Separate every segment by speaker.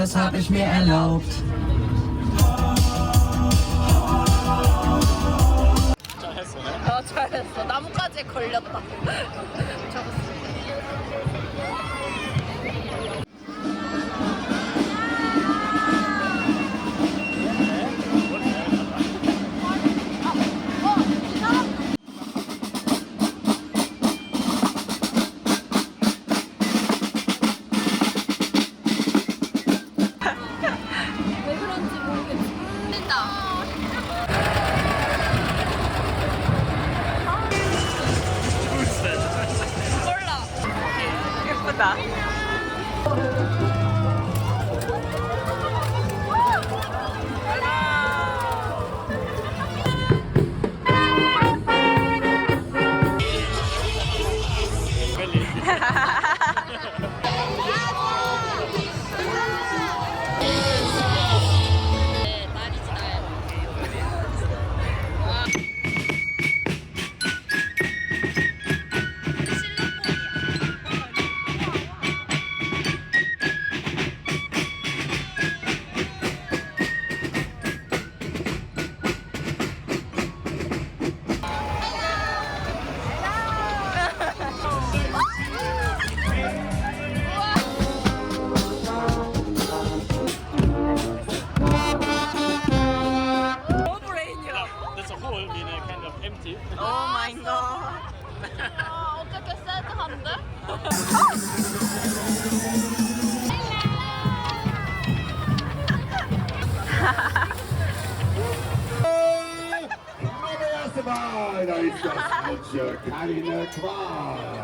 Speaker 1: das hab ich mir erlaubt.
Speaker 2: 잘했어. 나뭇가지에 걸렸다. 잡았어. 왜 그런지 모르겠어. 된다. 몰라. 예쁘다. Oh my god. 아, 어떻게 새드한데?
Speaker 3: Da ist das falsche keine Qual.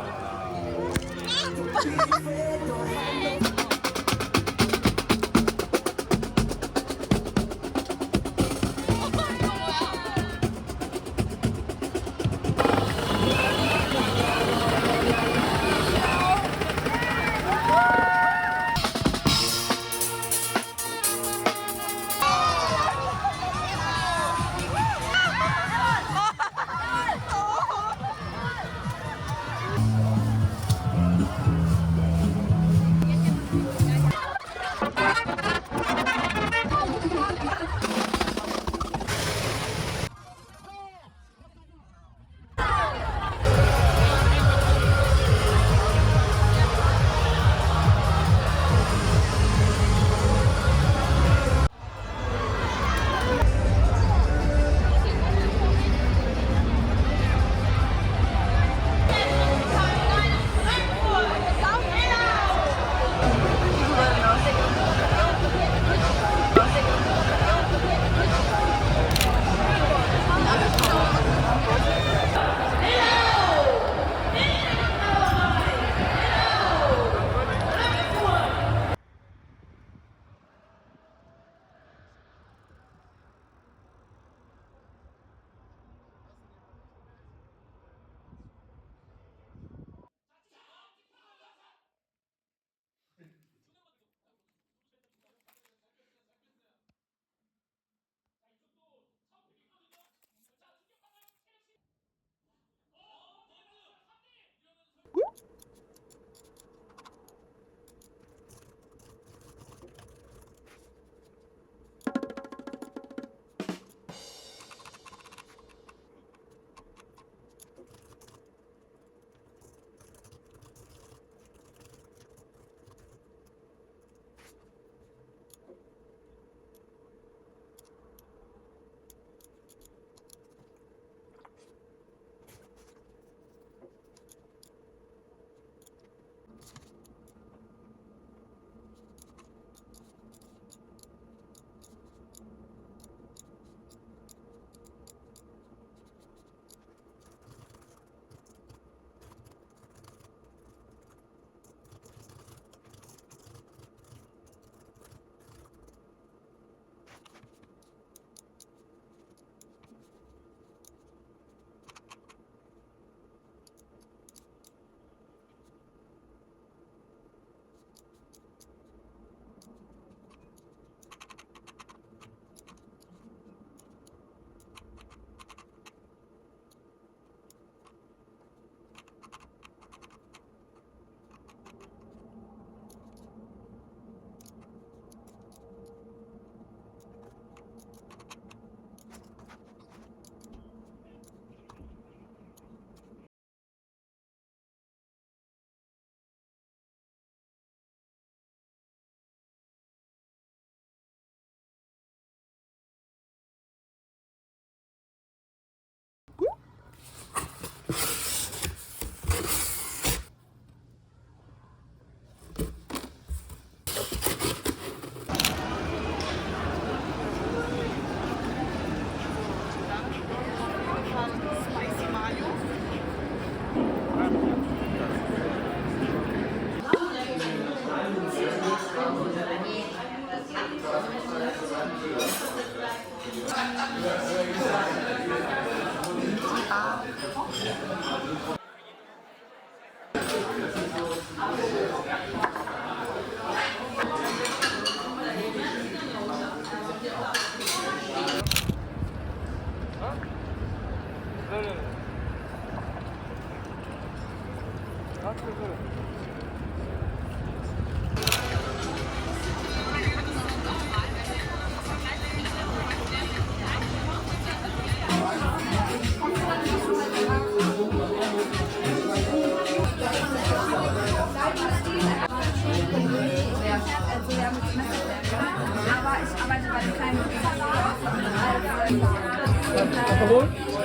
Speaker 1: Aber ich arbeite bei einem kleinen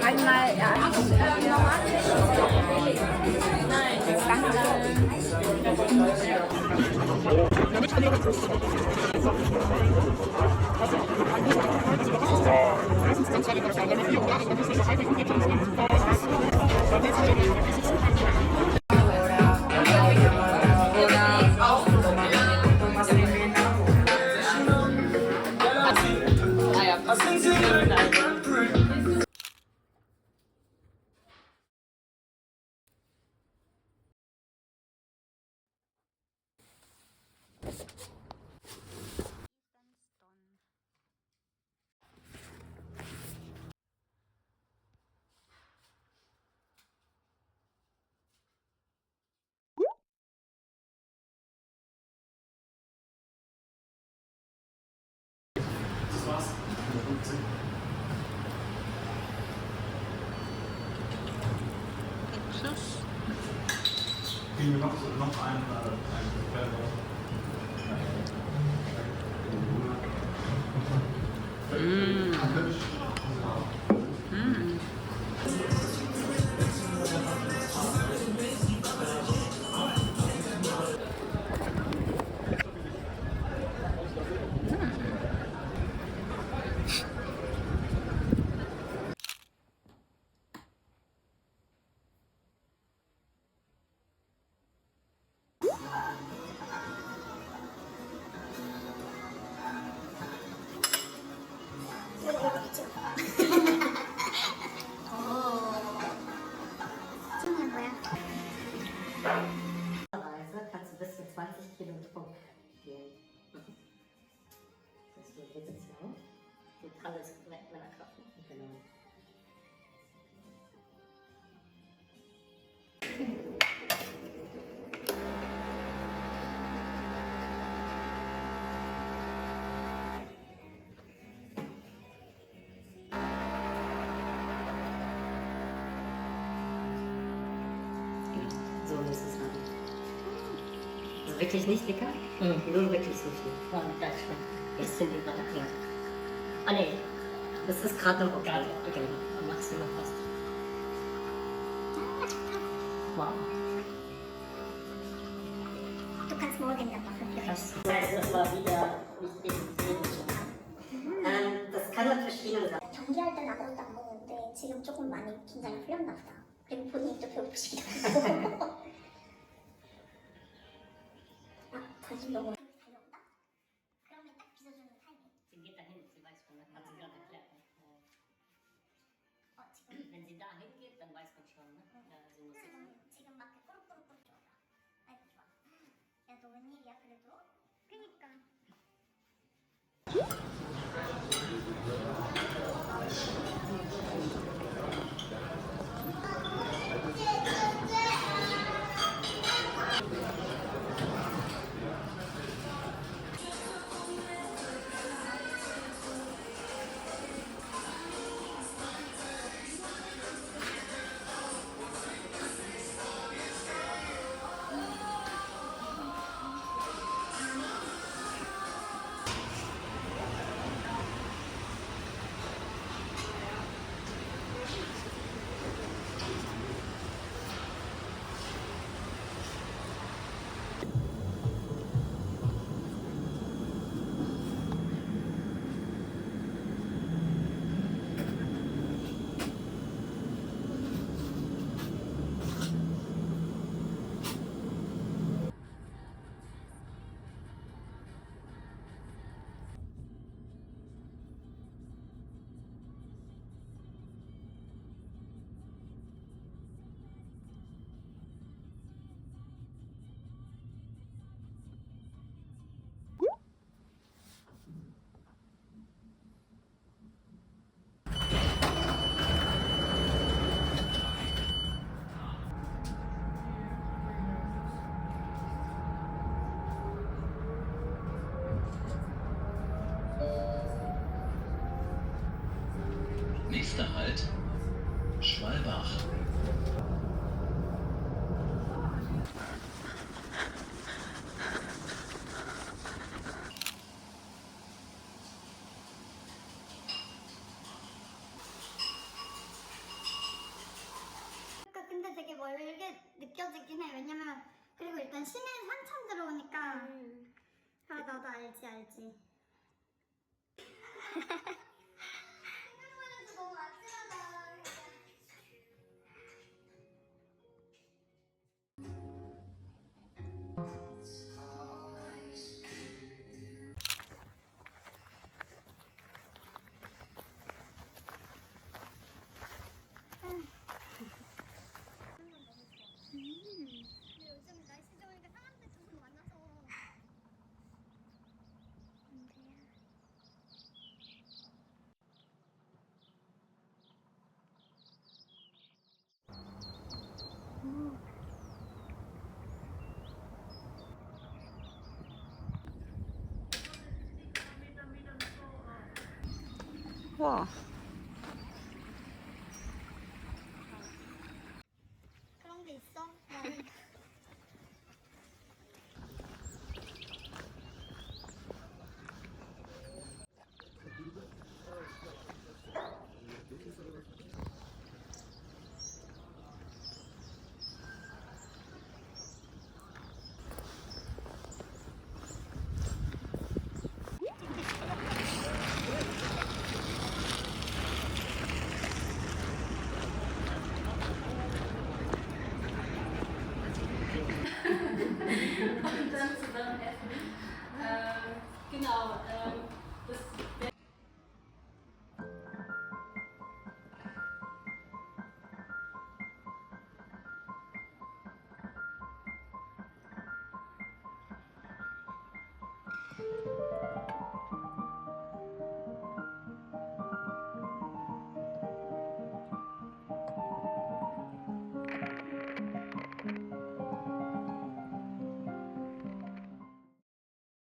Speaker 1: einmal, ja, normal.
Speaker 4: Kriegen wir noch einen
Speaker 5: Weise kannst du bis zu 20 Kilo Druck gehen. Das ist die Position. Du krabbelst weg mit der Kraft. Genau. So muss es sein. Also wirklich nicht dicker? Nur wirklich so viel. Ja, gleich schon. Jetzt sind die gerade, ja. Ah ne, das ist gerade noch okay. Gerade, okay. Dann machst du noch fast. Wow.
Speaker 6: Du kannst morgen dann machen.
Speaker 5: Krass. Das war wieder nicht eben schon. Das kann halt verschieden sein.
Speaker 6: 경기할 땐 아무것도 안 먹는데 지금 조금 많이 긴장이 풀렸나 보다. 그리고 본인도 배고프시기도 하고. 아, 다시 너무 달려온다? 그러면 딱 빗어주는 타이밍.
Speaker 5: Sie geht dahin, sie weiß schon, hat sie gerade erklärt.
Speaker 6: 지금
Speaker 5: Wenn sie dahin geht, dann weiß man schon, ne? Sie muss jetzt.
Speaker 6: 지금 막 꼬르꼬르꼬르 좋아. 아이고 좋아. 야, 너 웬일이야 그래도? 그니까.
Speaker 7: 근데 되게 멀게 느껴지긴 해. 왜냐면 그리고 일단 시내에서 한참 들어오니까 아 나도 알지. 생각만 해도 너무 아찔하다. 근데 요즘 날씨 좋으니까 사람들 조금 많아서 문제야.
Speaker 2: 와.